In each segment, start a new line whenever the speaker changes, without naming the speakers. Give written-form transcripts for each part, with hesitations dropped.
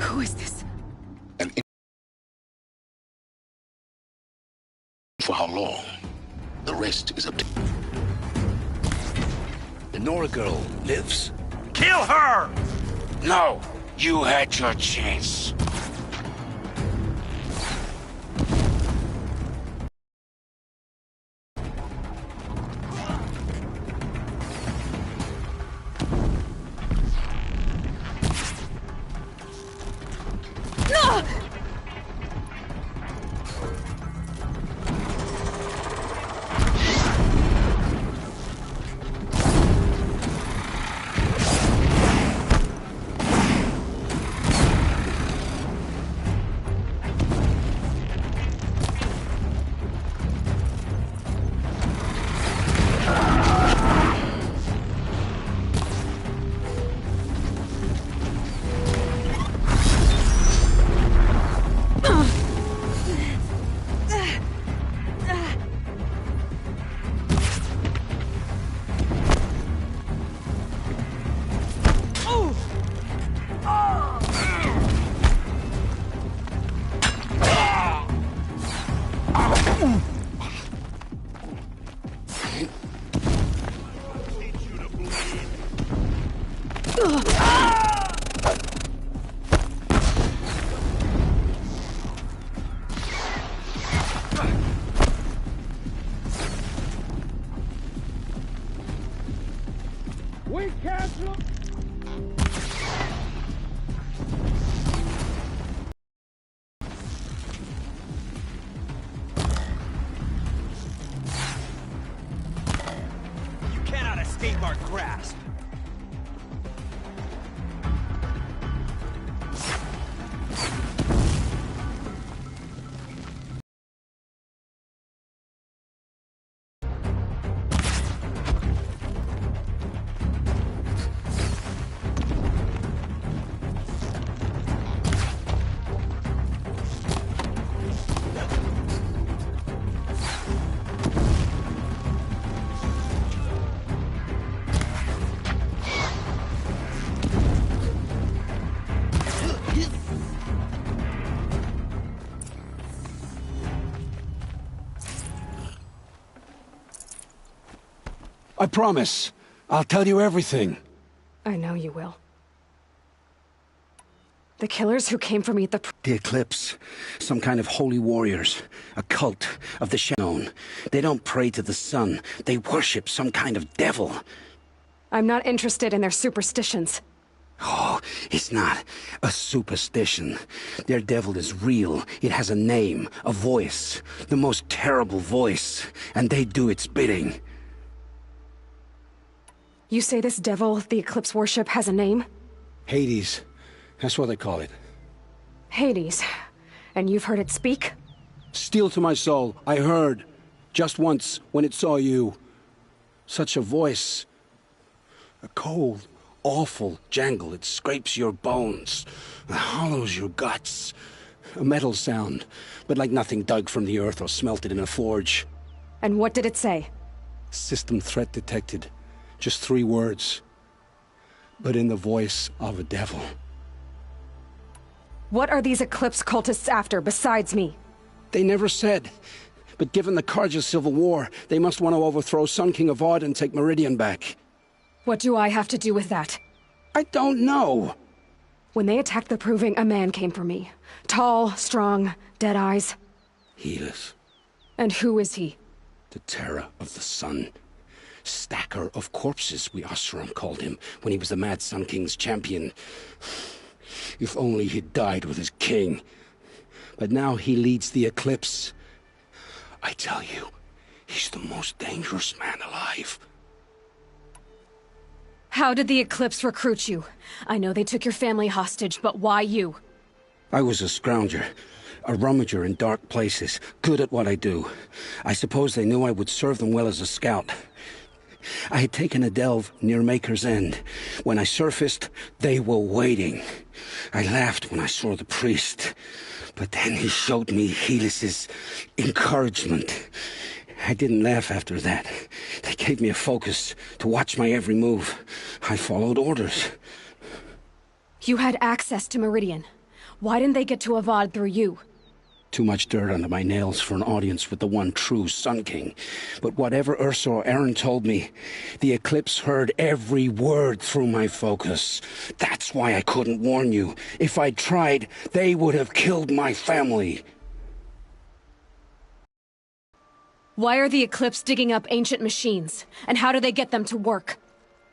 Who is this?
And for how long? The rest is up to...
The Nora girl lives?
Kill her!
No! You had your chance.
You cannot escape our grasp.
I promise. I'll tell you everything.
I know you will. The killers who came for me at the...
The Eclipse. Some kind of holy warriors. A cult of the Shadow. They don't pray to the sun. They worship some kind of devil.
I'm not interested in their superstitions.
Oh, it's not a superstition. Their devil is real. It has a name, a voice. The most terrible voice. And they do its bidding.
You say this devil the Eclipse worship has a name?
Hades. That's what they call it.
Hades. And you've heard it speak?
Steel to my soul. I heard. Just once, when it saw you. Such a voice. A cold, awful jangle. It scrapes your bones. It hollows your guts. A metal sound, but like nothing dug from the earth or smelted in a forge.
And what did it say?
System threat detected. Just 3 words. But in the voice of a devil.
What are these Eclipse cultists after, besides me?
They never said. But given the Carja civil war, they must want to overthrow Sun King Avad and take Meridian back.
What do I have to do with that?
I don't know.
When they attacked the Proving, a man came for me. Tall, strong, dead eyes.
Helis.
And who is he?
The terror of the sun. Stacker of corpses, we Oseram called him, when he was the Mad Sun King's champion. If only he'd died with his king. But now he leads the Eclipse. I tell you, he's the most dangerous man alive.
How did the Eclipse recruit you? I know they took your family hostage, but why you?
I was a scrounger. A rummager in dark places, good at what I do. I suppose they knew I would serve them well as a scout. I had taken a delve near Maker's End. When I surfaced, they were waiting. I laughed when I saw the priest, but then he showed me Helis's encouragement. I didn't laugh after that. They gave me a focus to watch my every move. I followed orders.
You had access to Meridian. Why didn't they get to Avad through you?
Too much dirt under my nails for an audience with the one true Sun King. But whatever Ursa or Eren told me, the Eclipse heard every word through my focus. That's why I couldn't warn you. If I'd tried, they would have killed my family.
Why are the Eclipse digging up ancient machines? And how do they get them to work?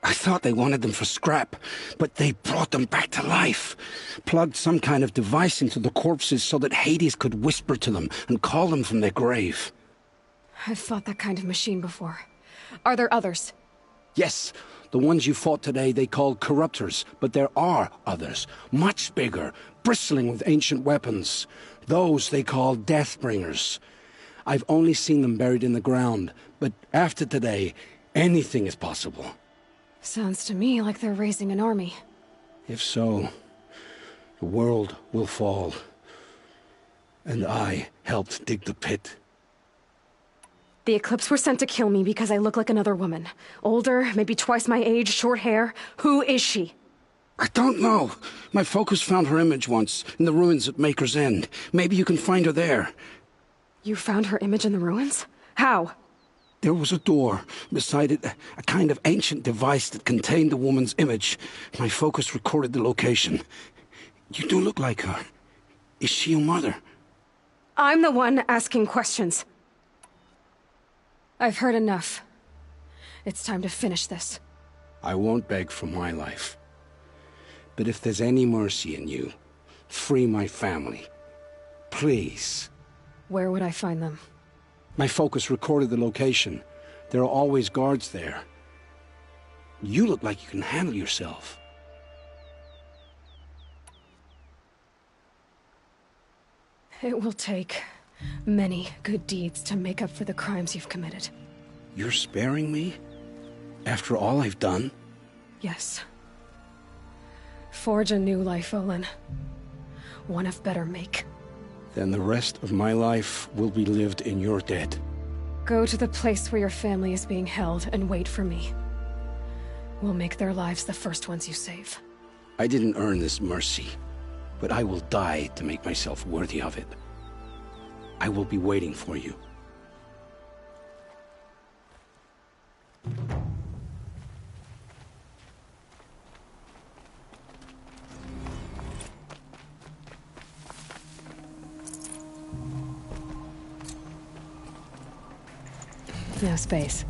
I thought they wanted them for scrap, but they brought them back to life. Plugged some kind of device into the corpses so that Hades could whisper to them and call them from their grave.
I've fought that kind of machine before. Are there others?
Yes, the ones you fought today they called Corruptors, but there are others, much bigger, bristling with ancient weapons. Those they call Deathbringers. I've only seen them buried in the ground, but after today, anything is possible.
Sounds to me like they're raising an army.
If so, the world will fall. And I helped dig the pit.
The Eclipse were sent to kill me because I look like another woman. Older, maybe twice my age, short hair. Who is she?
I don't know. My focus found her image once, in the ruins at Maker's End. Maybe you can find her there.
You found her image in the ruins? How?
There was a door. Beside it, a kind of ancient device that contained the woman's image. My focus recorded the location. You do look like her. Is she your mother?
I'm the one asking questions. I've heard enough. It's time to finish this.
I won't beg for my life. But if there's any mercy in you, free my family. Please.
Where would I find them?
My focus recorded the location. There are always guards there. You look like you can handle yourself.
It will take many good deeds to make up for the crimes you've committed.
You're sparing me? After all I've done?
Yes. Forge a new life, Olin. One of better make.
Then the rest of my life will be lived in your debt.
Go to the place where your family is being held and wait for me. We'll make their lives the first ones you save.
I didn't earn this mercy, but I will die to make myself worthy of it. I will be waiting for you.
No space.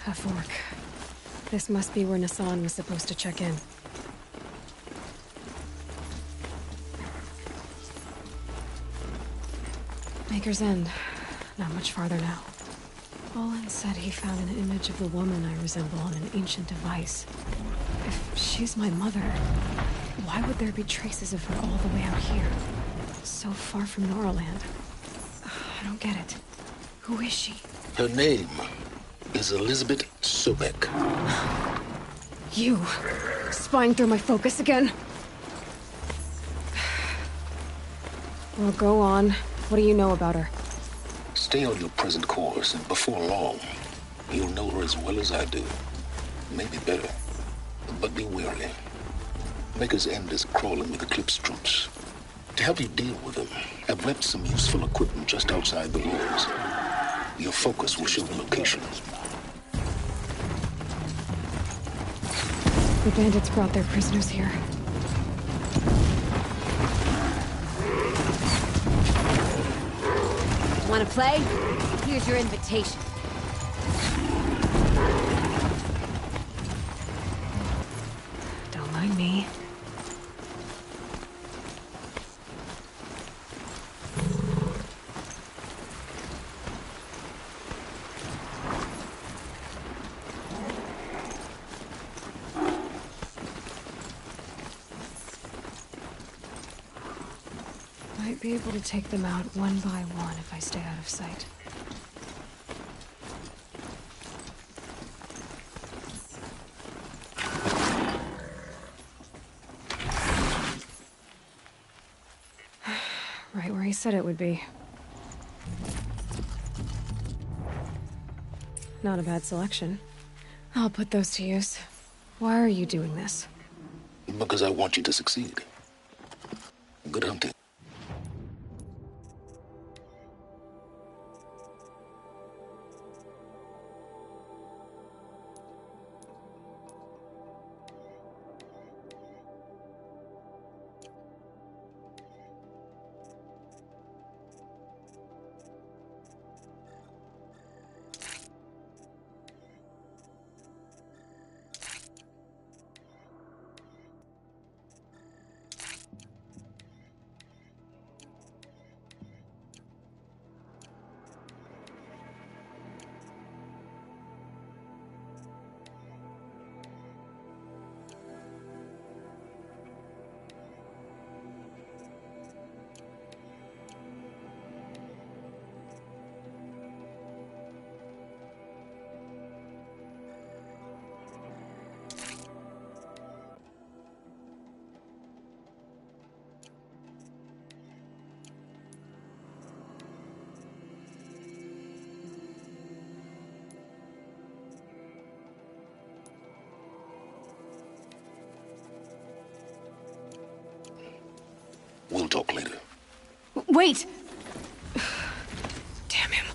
A fork. This must be where Nassan was supposed to check in. Maker's End. Not much farther now. Olin said he found an image of the woman I resemble on an ancient device. If she's my mother, why would there be traces of her all the way out here? So far from Noraland. I don't get it. Who is she?
Her name is Elizabeth Sobek.
You! Spying through my focus again? Well, go on. What do you know about her?
Stay on your present course, and before long, you'll know her as well as I do. Maybe better. But be wary. Maker's End is crawling with Eclipse troops. To help you deal with them, I've left some useful equipment just outside the walls. Your focus will show the location.
The bandits brought their prisoners here.
Want to play? Here's your invitation.
Don't mind me. Might be able to take them out one by one if I stay out of sight. Right where he said it would be. Not a bad selection. I'll put those to use. Why are you doing this?
Because I want you to succeed. Good hunting. We'll talk later.
Wait! Damn him.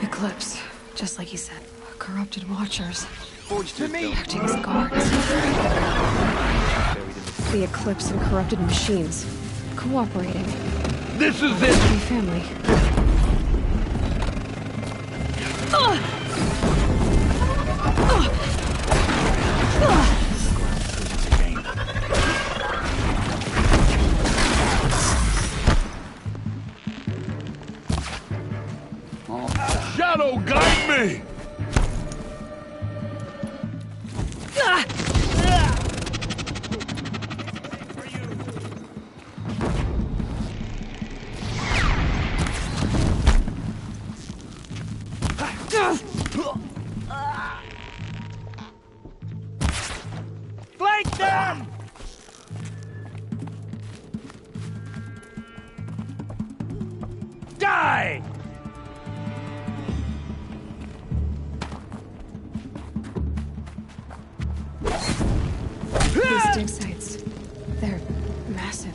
Eclipse, just like he said. Corrupted Watchers. Acting as guards. The Eclipse and corrupted machines. Cooperating.
This is
Happy
it!
family.
Shadow, guide me! Flank them! Die!
These dig sites. They're massive.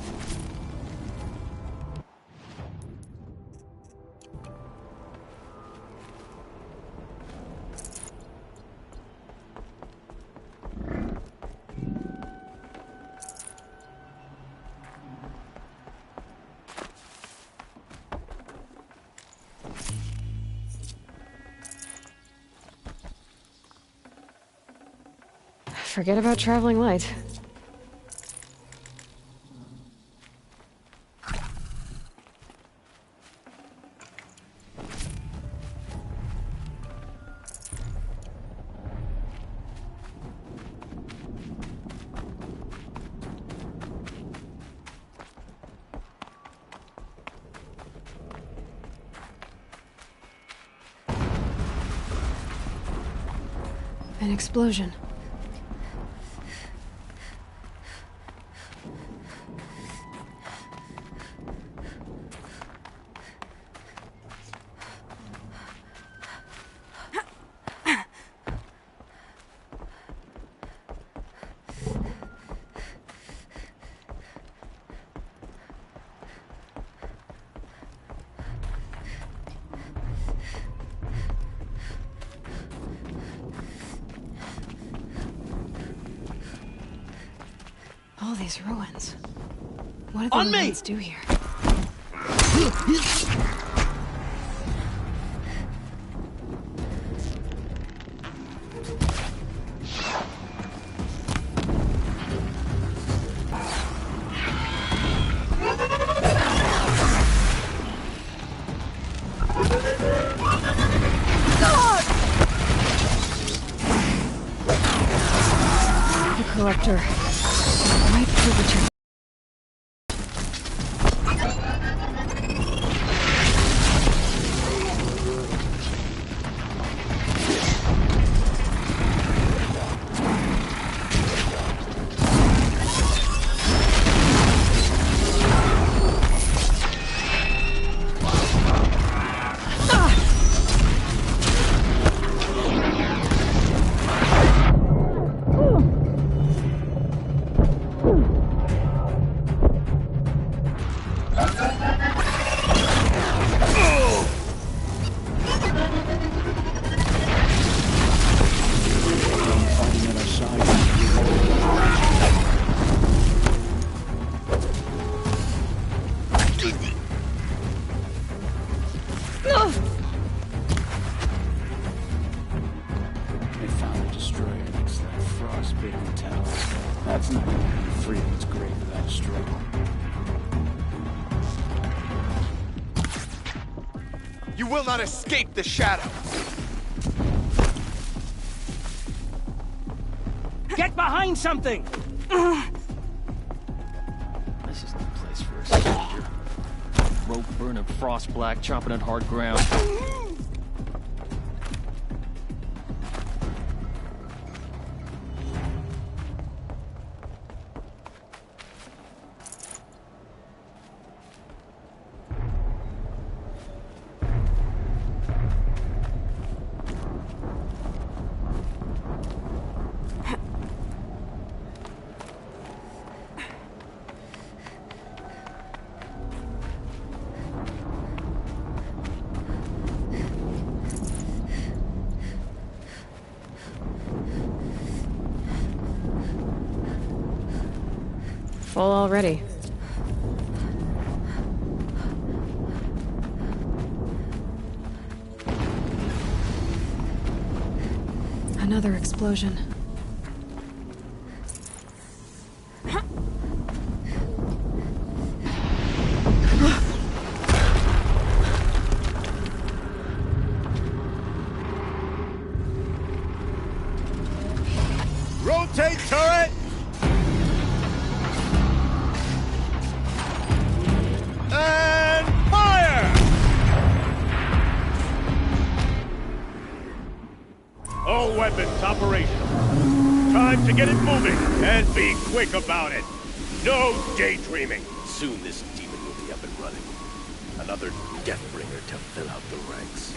Forget about traveling light. An explosion. All these ruins. What do the
On me!
ruins do here? The collector. Might prove what you're...
They found a destroyer next to that frostbitten tower. That's not going to be free of its grave without a struggle.
You will not escape the shadow!
Get behind something!
This isn't the place for a soldier. Rope burning frost black, chopping at hard ground.
Full already. Another explosion.
Rotate turret! And fire! All weapons operational. Time to get it moving, and be quick about it. No daydreaming.
Soon this demon will be up and running. Another Deathbringer to fill out the ranks.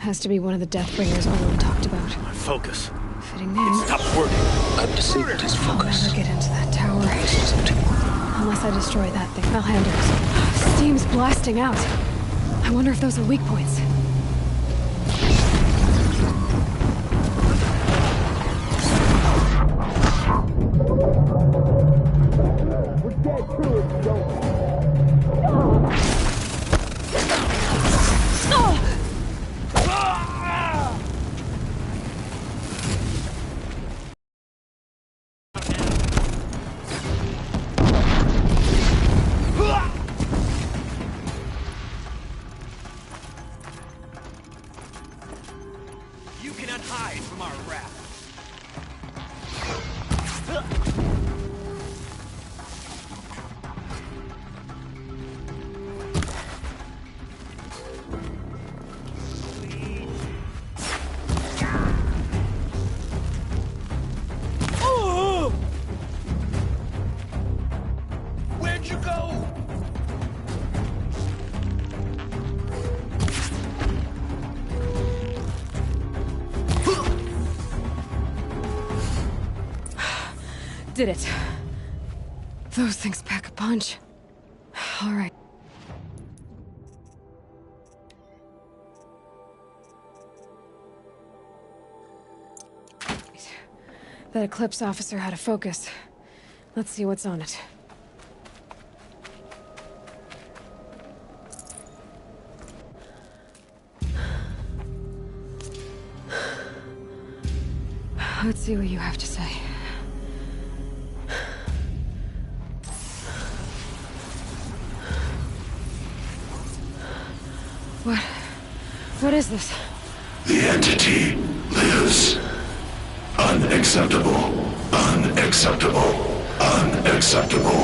Has to be one of the Deathbringers Olin talked about.
Focus.
Fitting name.
Stop working.
I've disabled his
I'll
focus.
never get into that tower.
This doesn't work.
Unless I destroy that thing. Malhanders. Steam's blasting out. I wonder if those are weak points.
You cannot hide from our wrath. Where'd you go?
Did it. Those things pack a punch. All right. That Eclipse officer had a focus. Let's see what's on it. Let's see what you have to say. What is this?
The entity lives. Unacceptable. Unacceptable. Unacceptable.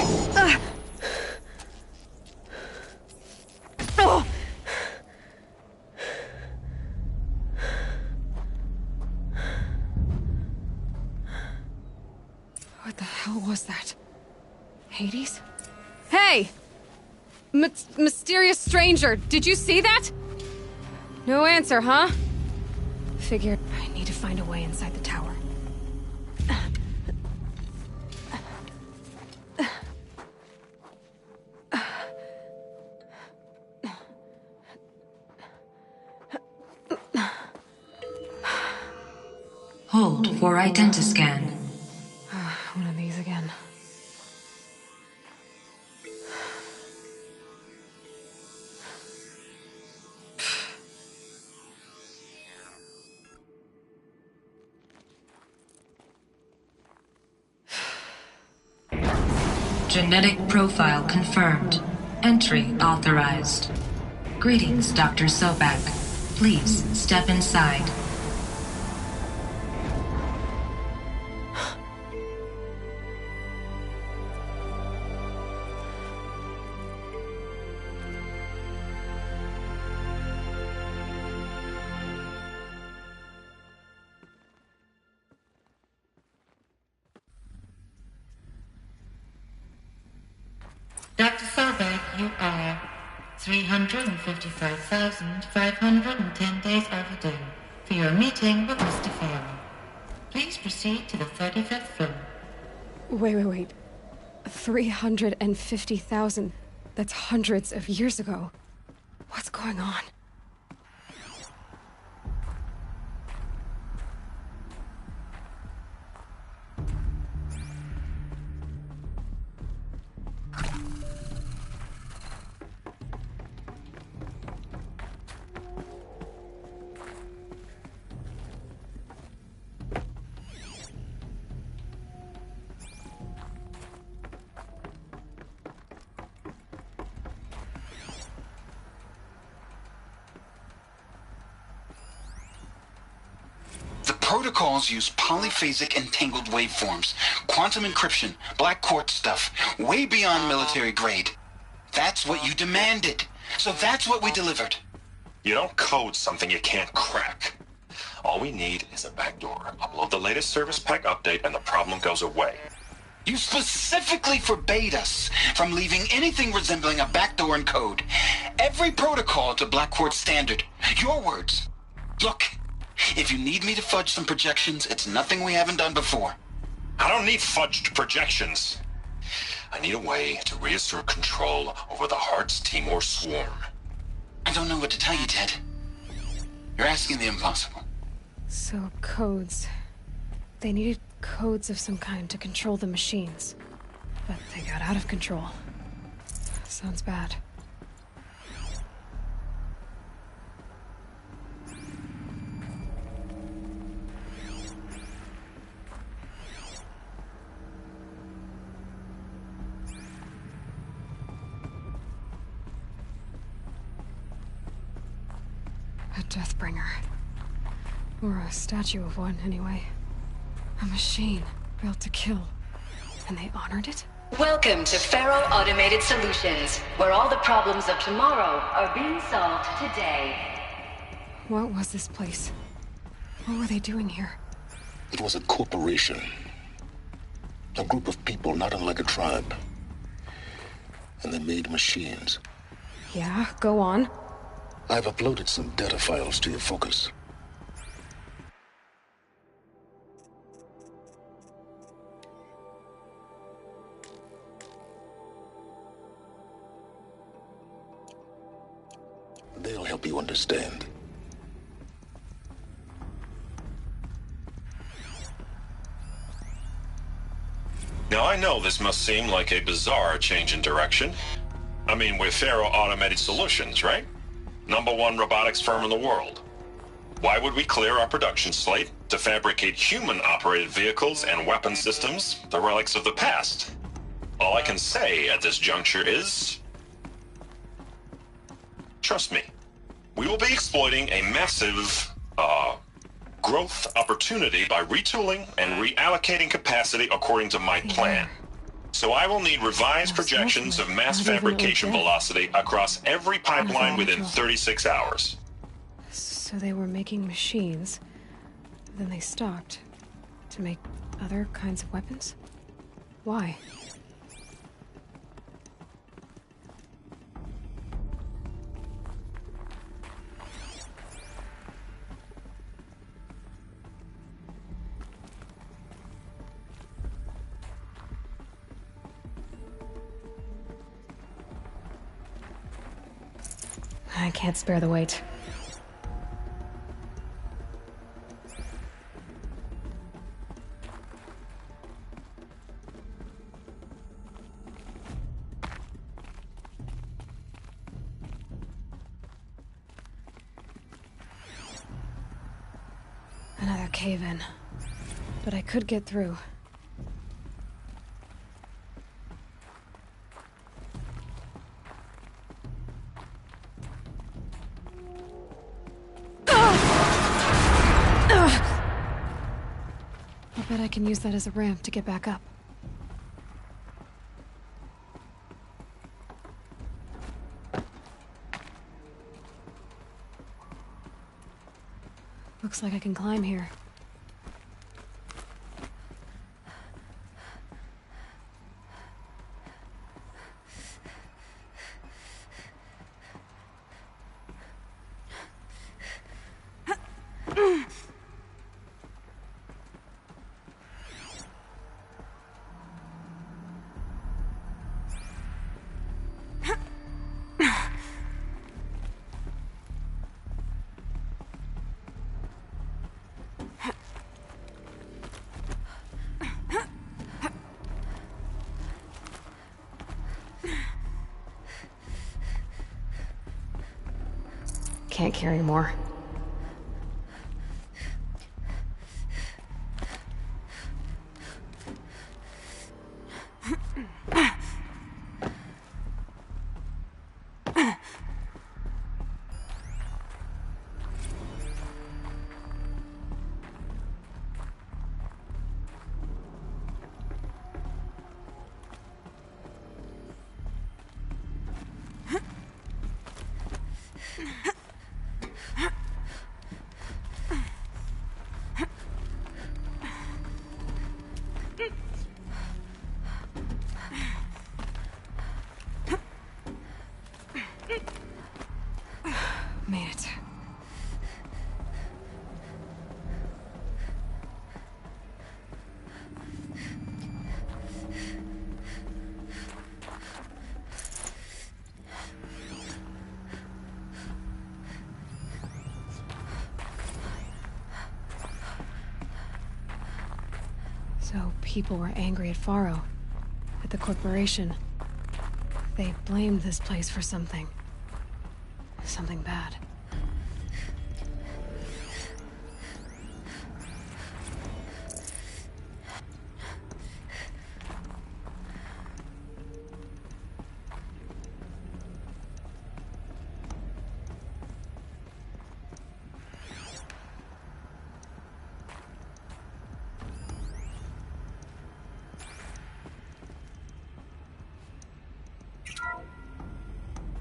Oh! What the hell was that? Hades? Hey! Mysterious stranger, did you see that? No answer, huh? Figured I need to find a way inside the tower.
Hold for identiscan.
One of these again.
Genetic profile confirmed. Entry authorized. Greetings, Dr. Sobek. Please step inside.
Dr. Sobek, you are 355,510 days overdue for your meeting with Mr. Farrell. Please proceed to the 35th floor.
Wait. 350,000. That's hundreds of years ago. What's going on?
Protocols use polyphasic entangled waveforms, quantum encryption, black quartz stuff, way beyond military grade. That's what you demanded. So that's what we delivered.
You don't code something you can't crack. All we need is a backdoor. Upload the latest service pack update and the problem goes away.
You specifically forbade us from leaving anything resembling a backdoor in code. Every protocol to Black Quartz standard. Your words. Look, if you need me to fudge some projections, it's nothing we haven't done before.
I don't need fudged projections. I need a way to reassert control over the Hearts Timor swarm.
I don't know what to tell you, Ted. You're asking the impossible.
So, codes. They needed codes of some kind to control the machines. But they got out of control. Sounds bad. A Deathbringer. Or a statue of one, anyway. A machine built to kill. And they honored it?
Welcome to Faro Automated Solutions, where all the problems of tomorrow are being solved today.
What was this place? What were they doing here?
It was a corporation. A group of people not unlike a tribe. And they made machines.
Yeah, go on.
I've uploaded some data files to your focus. They'll help you understand.
Now, I know this must seem like a bizarre change in direction. I mean, we're Faro Automated Solutions, right? #1 robotics firm in the world. Why would we clear our production slate to fabricate human-operated vehicles and weapon systems, the relics of the past? All I can say at this juncture is... trust me. We will be exploiting a massive, growth opportunity by retooling and reallocating capacity according to my plan. So I will need revised projections of mass fabrication velocity across every pipeline within 36 hours.
So they were making machines, then they stopped to make other kinds of weapons? Why? I can't spare the weight. Another cave-in. But I could get through. I bet I can use that as a ramp to get back up. Looks like I can climb here. Can't carry more. So people were angry at Faro, at the corporation. They blamed this place for something. Something bad.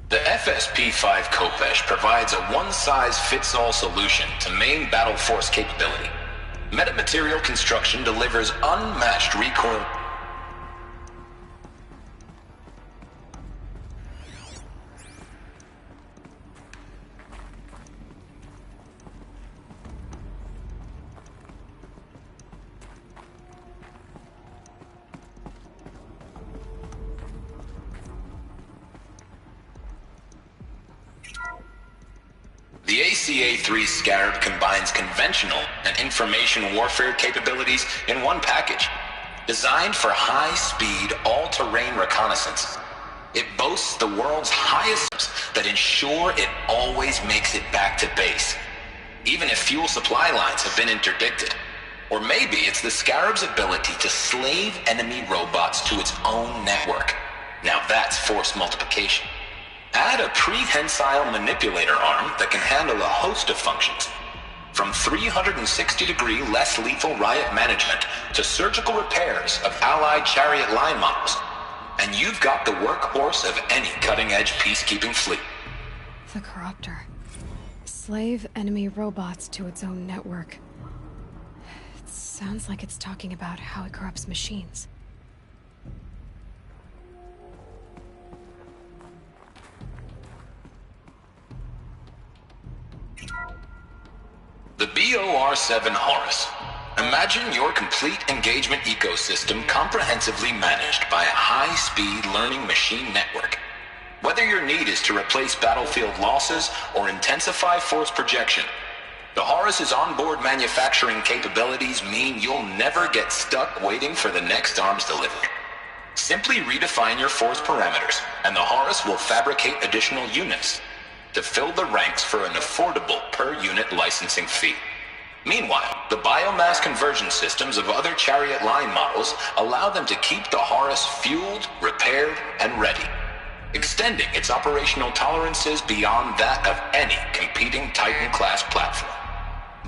The FSP-5 Khopesh provides a one-size-fits-all solution to main battle force capability. Metamaterial construction delivers unmatched recoil. The ACA-3 Scarab combines conventional and information warfare capabilities in one package. Designed for high-speed, all-terrain reconnaissance, it boasts the world's highest that ensure it always makes it back to base, even if fuel supply lines have been interdicted. Or maybe it's the Scarab's ability to slave enemy robots to its own network. Now that's force multiplication. Add a prehensile manipulator arm that can handle a host of functions, from 360-degree less lethal riot management to surgical repairs of Allied chariot line models, and you've got the workhorse of any cutting-edge peacekeeping fleet.
The Corruptor. Slave enemy robots to its own network. It sounds like it's talking about how it corrupts machines.
The BOR-7 Horus. Imagine your complete engagement ecosystem comprehensively managed by a high-speed learning machine network. Whether your need is to replace battlefield losses or intensify force projection, the Horus's onboard manufacturing capabilities mean you'll never get stuck waiting for the next arms delivery. Simply redefine your force parameters, and the Horus will fabricate additional units to fill the ranks for an affordable per-unit licensing fee. Meanwhile, the biomass conversion systems of other chariot line models allow them to keep the Horus fueled, repaired, and ready, extending its operational tolerances beyond that of any competing Titan-class platform.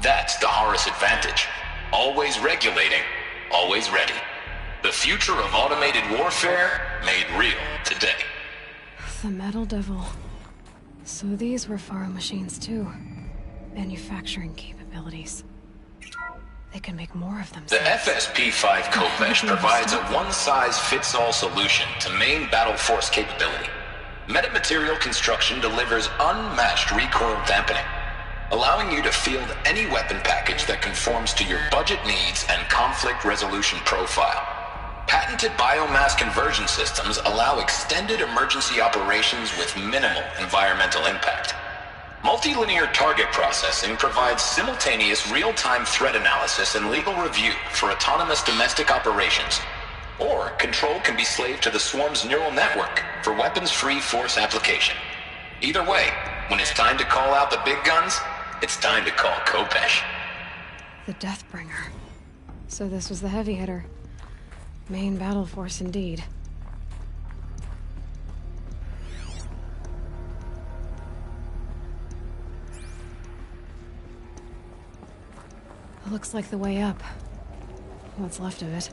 That's the Horus advantage. Always regulating, always ready. The future of automated warfare made real today.
The Metal Devil. So these were Faro machines too. Manufacturing capabilities. They can make more of them.
The FSP-5 Khopesh provides a one-size-fits-all solution to main battle force capability. Metamaterial construction delivers unmatched recoil dampening, allowing you to field any weapon package that conforms to your budget needs and conflict resolution profile. Patented biomass conversion systems allow extended emergency operations with minimal environmental impact. Multilinear target processing provides simultaneous real-time threat analysis and legal review for autonomous domestic operations. Or control can be slaved to the Swarm's neural network for weapons-free force application. Either way, when it's time to call out the big guns, it's time to call Khopesh.
The Deathbringer. So this was the heavy hitter. Main battle force indeed. Looks like the way up. What's left of it.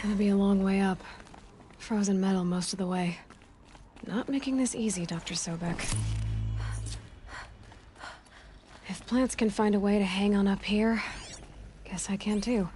Gonna be a long way up. Frozen metal most of the way. Not making this easy, Dr. Sobek. If plants can find a way to hang on up here, guess I can too.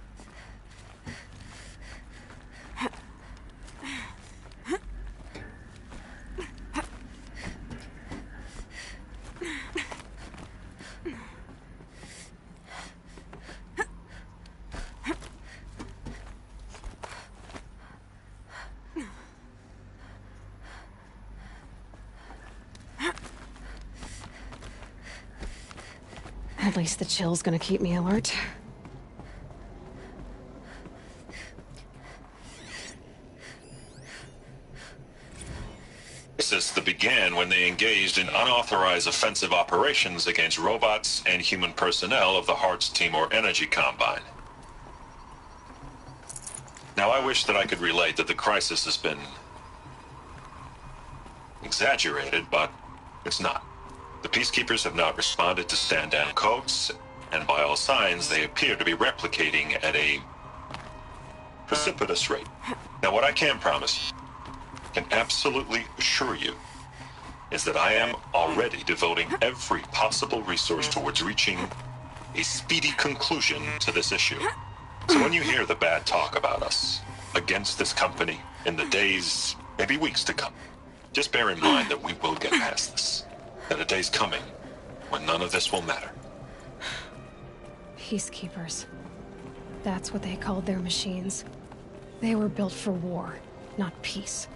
At least the chill's gonna keep me alert.
That began when they engaged in unauthorized offensive operations against robots and human personnel of the Hearts Timor Energy Combine. Now, I wish that I could relate that the crisis has been exaggerated, but it's not. The Peacekeepers have not responded to stand-down codes, and by all signs, they appear to be replicating at a precipitous rate. Now, what I can promise you, can absolutely assure you, is that I am already devoting every possible resource towards reaching a speedy conclusion to this issue. So when you hear the bad talk about us against this company in the days, maybe weeks to come, just bear in mind that we will get past this. That a day's coming when none of this will matter.
Peacekeepers. That's what they called their machines. They were built for war, not peace.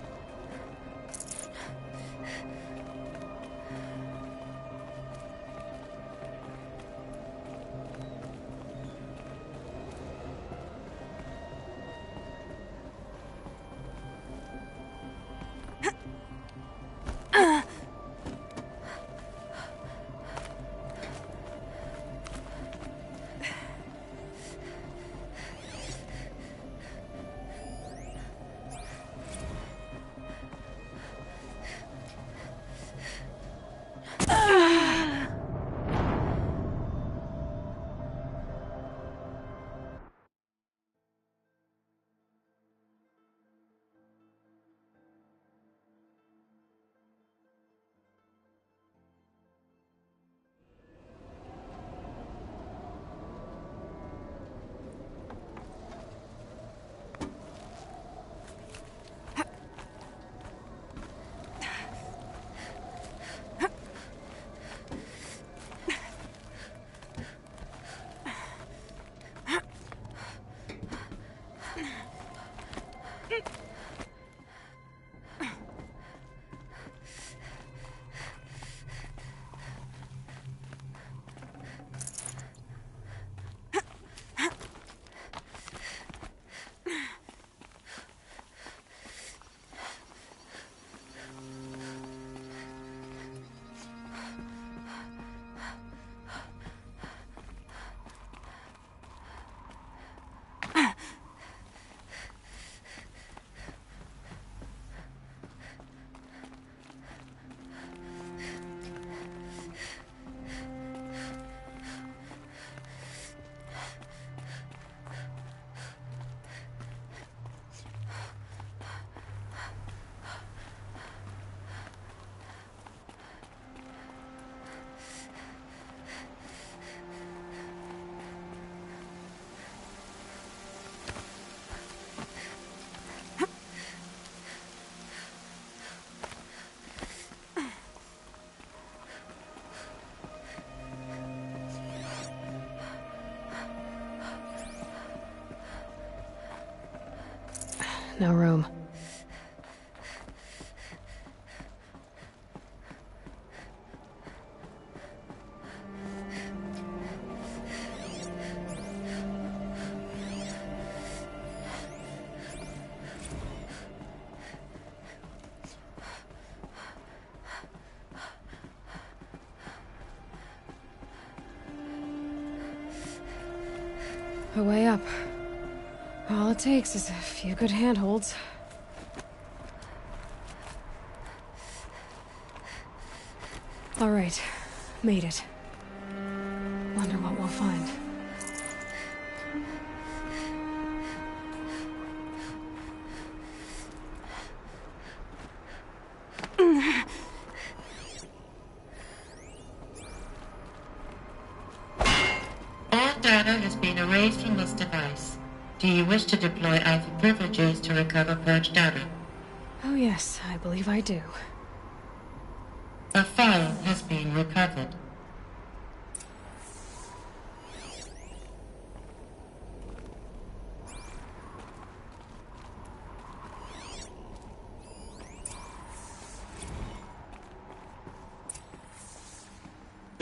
No room. A way up. All it takes is a few good handholds. All right, made it. Wonder what we'll find.
All data has been erased from this device. Do you wish to deploy Alpha privileges to recover purged data?
Oh yes, I believe I do.
A file has been recovered.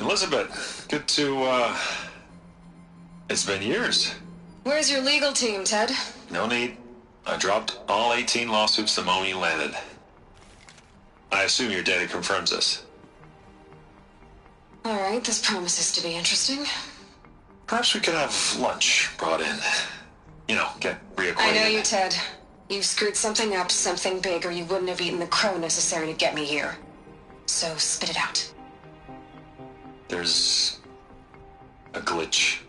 Elizabeth, good to, It's been years.
Where's your legal team, Ted?
No need. I dropped all 18 lawsuits the moment you landed. I assume your data confirms this.
All right, this promises to be interesting.
Perhaps we could have lunch brought in. You know, get reacquainted.
I know you, Ted. You've screwed something up, something big, or you wouldn't have eaten the crow necessary to get me here. So, spit it out.
There's a glitch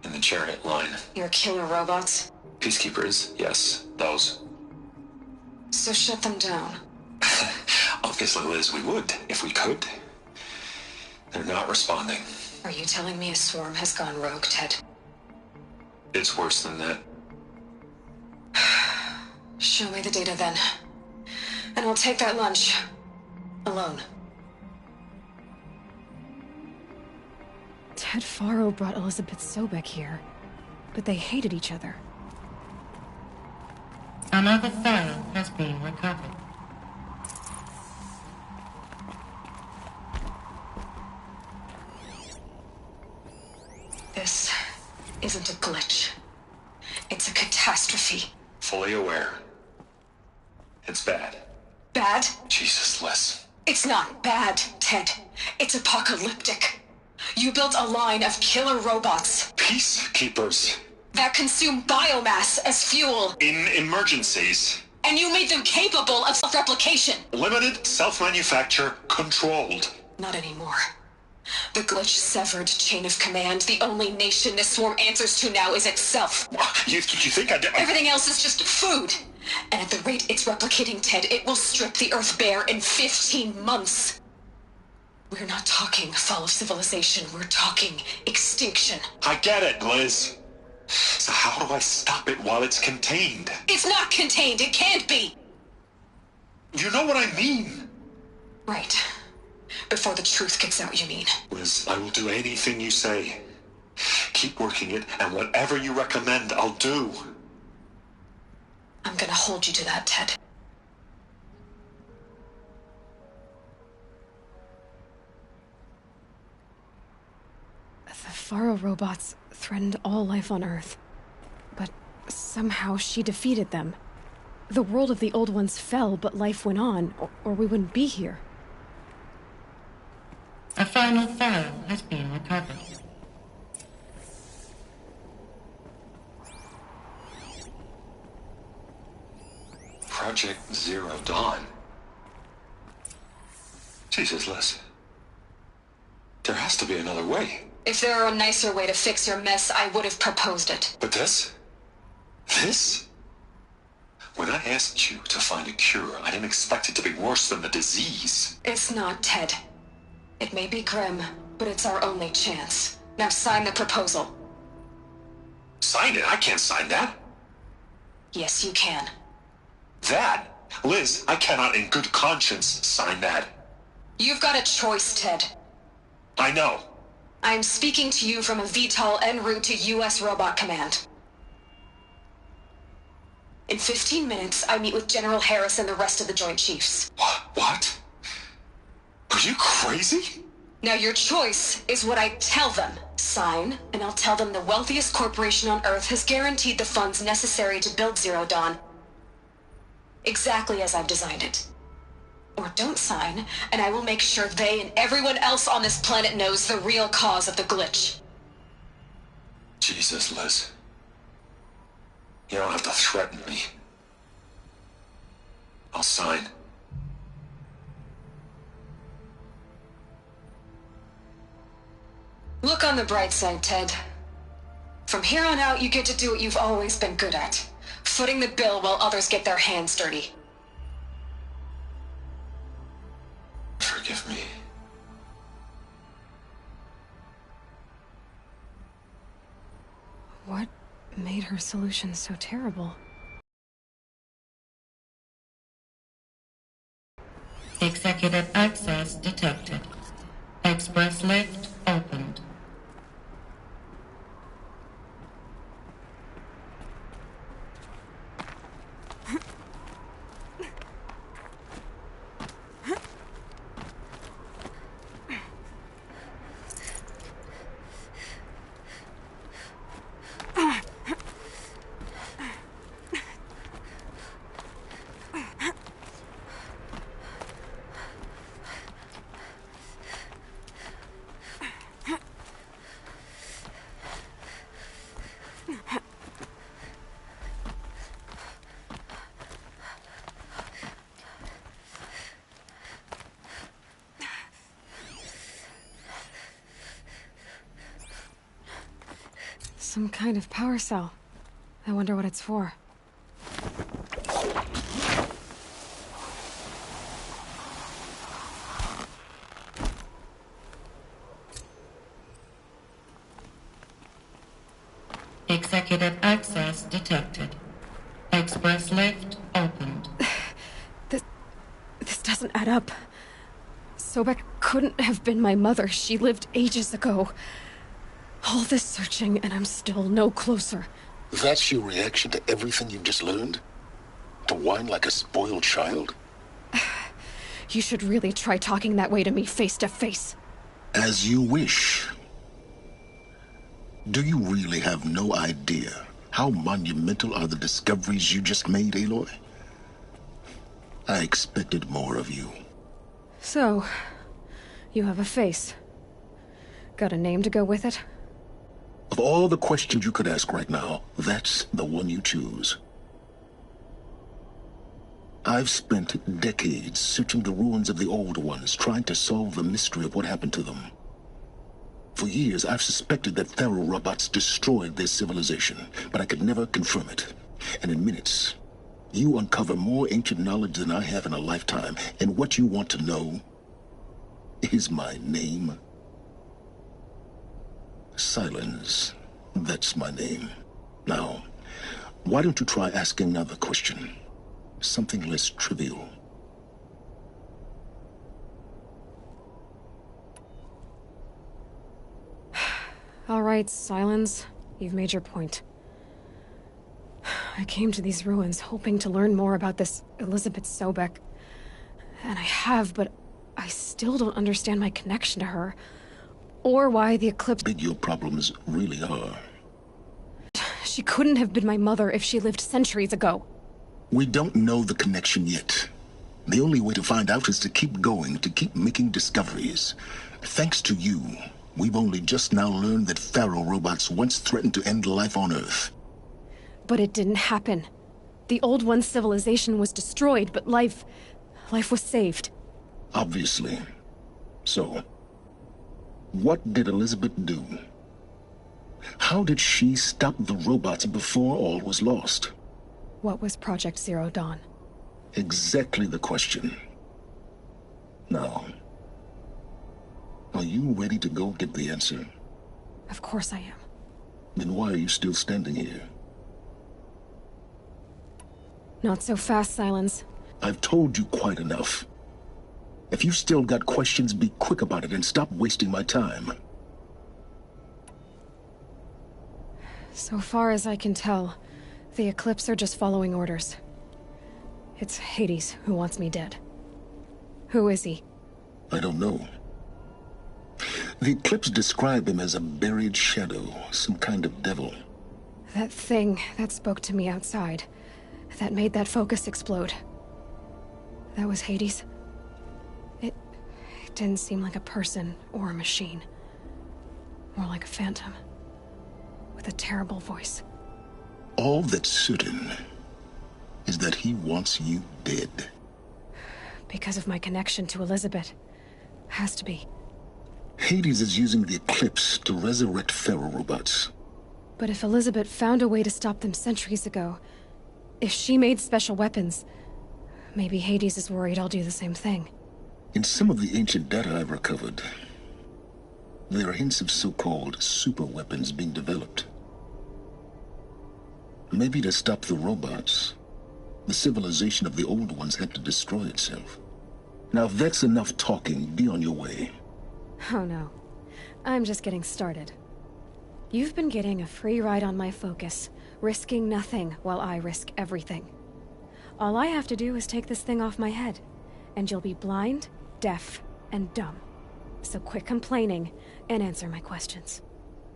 in the chariot line.
Your killer robots?
Peacekeepers, yes, those.
So shut them down.
Obviously, Liz, we would, if we could. They're not responding.
Are you telling me a swarm has gone rogue, Ted?
It's worse than that.
Show me the data then. And I'll take that lunch. Alone. Ted Faro brought Elizabeth Sobek here, but they hated each other.
Another file has been recovered.
This isn't a glitch. It's a catastrophe.
Fully aware. It's bad.
Bad?
Jesus, Liz.
It's not bad, Ted. It's apocalyptic. You built a line of killer robots.
Peacekeepers.
That consume biomass as fuel.
In emergencies.
And you made them capable of self-replication.
Limited, self-manufacture, controlled.
Not anymore. The glitch severed chain of command. The only nation this swarm answers to now is itself.
You think I did?
Everything else is just food. And at the rate it's replicating, Ted, it will strip the Earth bare in 15 months. We're not talking fall of civilization. We're talking extinction.
I get it, Liz. So how do I stop it while it's contained?
It's not contained. It can't be.
You know what I mean.
Right. Before the truth gets out, you mean?
Liz, I will do anything you say. Keep working it, and whatever you recommend, I'll do.
I'm gonna hold you to that, Ted. The Faro robots threatened all life on Earth. But somehow she defeated them. The world of the old ones fell, but life went on, or we wouldn't be here.
A final file has been recovered.
Project Zero Dawn. Jesus, Liz. There has to be another way.
If there were a nicer way to fix your mess, I would have proposed it.
But this? This? When I asked you to find a cure, I didn't expect it to be worse than the disease.
It's not, Ted. It may be grim, but it's our only chance. Now sign the proposal.
Sign it? I can't sign that.
Yes, you can.
That? Liz, I cannot in good conscience sign that.
You've got a choice, Ted.
I know.
I'm speaking to you from a VTOL en route to U.S. Robot Command. In 15 minutes, I meet with General Harris and the rest of the Joint Chiefs.
What? Are you crazy?
Now your choice is what I tell them. Sign, and I'll tell them the wealthiest corporation on Earth has guaranteed the funds necessary to build Zero Dawn. Exactly as I've designed it. Or don't sign, and I will make sure they and everyone else on this planet knows the real cause of the glitch.
Jesus, Liz. You don't have to threaten me. I'll sign.
Look on the bright side, Ted. From here on out, you get to do what you've always been good at. Footing the bill while others get their hands dirty.
Forgive me.
What made her solution so terrible?
Executive access detected. Express lift opened.
Some kind of power cell. I wonder what it's for.
Executive access detected. Express lift opened.
This doesn't add up. Sobek couldn't have been my mother. She lived ages ago. All this searching, and I'm still no closer.
That's your reaction to everything you've just learned? To whine like a spoiled child?
You should really try talking that way to me face to face.
As you wish. Do you really have no idea how monumental are the discoveries you just made, Aloy? I expected more of you.
So, you have a face. Got a name to go with it?
Of all the questions you could ask right now, that's the one you choose. I've spent decades searching the ruins of the old ones, trying to solve the mystery of what happened to them. For years, I've suspected that Faro robots destroyed their civilization, but I could never confirm it. And in minutes, you uncover more ancient knowledge than I have in a lifetime, and what you want to know is my name. Silence. That's my name. Now, why don't you try asking another question? Something less trivial.
All right, Silence. You've made your point. I came to these ruins hoping to learn more about this Elizabeth Sobek. And I have, but I still don't understand my connection to her. Or why the eclipse...
Big your problems really are.
She couldn't have been my mother if she lived centuries ago.
We don't know the connection yet. The only way to find out is to keep going, to keep making discoveries. Thanks to you, we've only just now learned that Faro robots once threatened to end life on Earth.
But it didn't happen. The Old One's civilization was destroyed, but life was saved.
Obviously. So, what did Elizabeth do? How did she stop the robots before all was lost?
What was Project Zero Dawn?
Exactly the question. Now, are you ready to go get the answer?
Of course I am.
Then why are you still standing here?
Not so fast, Silence.
I've told you quite enough. If you've still got questions, be quick about it and stop wasting my time.
So far as I can tell, the Eclipse are just following orders. It's Hades who wants me dead. Who is he?
I don't know. The Eclipse describe him as a buried shadow, some kind of devil.
That thing that spoke to me outside, that made that focus explode. That was Hades? It didn't seem like a person or a machine. More like a phantom. With a terrible voice.
All that's certain is that he wants you dead.
Because of my connection to Elizabeth. Has to be.
Hades is using the Eclipse to resurrect Faro robots.
But if Elizabeth found a way to stop them centuries ago, if she made special weapons, maybe Hades is worried I'll do the same thing.
In some of the ancient data I've recovered, there are hints of so-called super weapons being developed. Maybe to stop the robots, the civilization of the old ones had to destroy itself. Now, if that's enough talking, be on your way.
Oh no. I'm just getting started. You've been getting a free ride on my focus, risking nothing while I risk everything. All I have to do is take this thing off my head, and you'll be blind, deaf, and dumb. So quit complaining and answer my questions.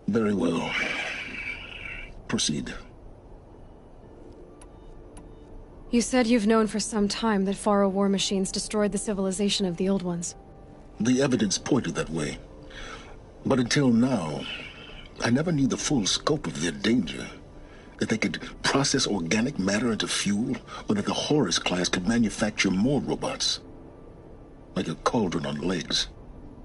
Very well. Proceed.
You said you've known for some time that Faro war machines destroyed the civilization of the old ones.
The evidence pointed that way. But until now, I never knew the full scope of their danger. That they could process organic matter into fuel, or that the Horus class could manufacture more robots. Like a cauldron on legs.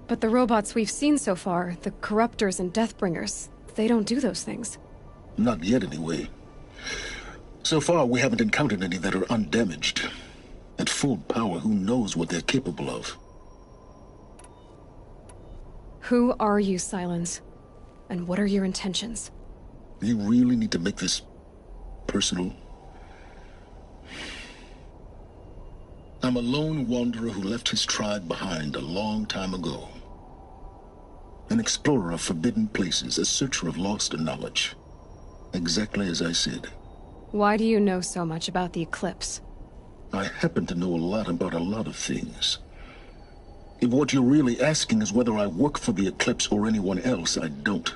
But the robots we've seen so far, the Corruptors and Deathbringers, they don't do those things.
Not yet, anyway. So far, we haven't encountered any that are undamaged. At full power, who knows what they're capable of?
Who are you, Silence? And what are your intentions?
You really need to make this personal? I'm a lone wanderer who left his tribe behind a long time ago. An explorer of forbidden places, a searcher of lost knowledge. Exactly as I said.
Why do you know so much about the Eclipse?
I happen to know a lot about a lot of things. If what you're really asking is whether I work for the Eclipse or anyone else, I don't.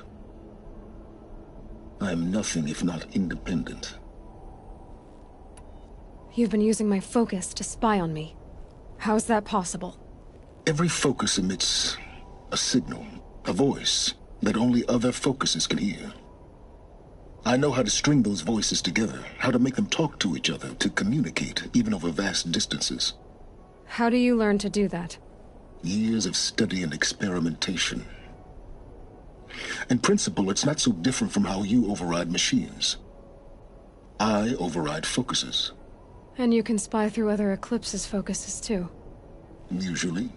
I am nothing if not independent.
You've been using my focus to spy on me. How's that possible?
Every focus emits a signal, a voice, that only other focuses can hear. I know how to string those voices together, how to make them talk to each other, to communicate, even over vast distances.
How do you learn to do that?
Years of study and experimentation. In principle, it's not so different from how you override machines. I override focuses.
And you can spy through other Eclipse's focuses, too.
Usually.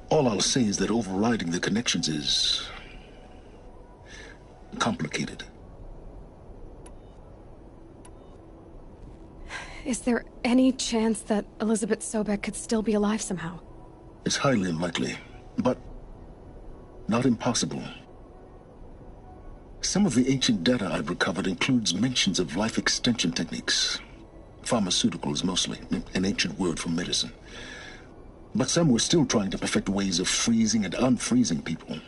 All I'll say is that overriding the connections is complicated.
Is there any chance that Elizabeth Sobek could still be alive somehow?
It's highly unlikely, but not impossible. Some of the ancient data I've recovered includes mentions of life extension techniques. Pharmaceuticals, mostly, an ancient word for medicine. But some were still trying to perfect ways of freezing and unfreezing people.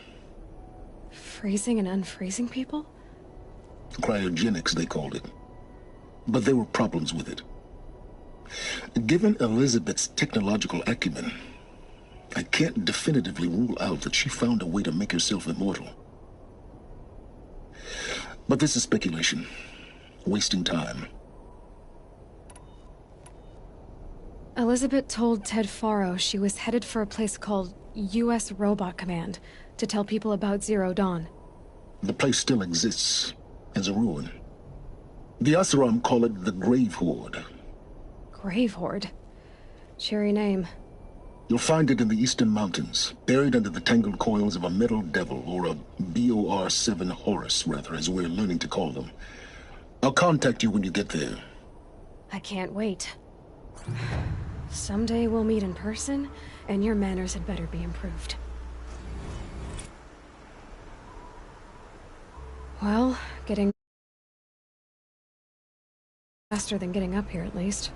Freezing and unfreezing people?
Cryogenics, they called it. But there were problems with it. Given Elizabeth's technological acumen, I can't definitively rule out that she found a way to make herself immortal. But this is speculation. Wasting time.
Elizabeth told Ted Faro she was headed for a place called U.S. Robot Command to tell people about Zero Dawn.
The place still exists as a ruin. The Oseram call it the Grave Horde.
Grave Horde? Cheery name.
You'll find it in the Eastern Mountains, buried under the tangled coils of a Metal Devil, or a BOR-7 Horus, rather, as we're learning to call them. I'll contact you when you get there.
I can't wait. Someday we'll meet in person, and your manners had better be improved. Well, getting faster than getting up here, at least.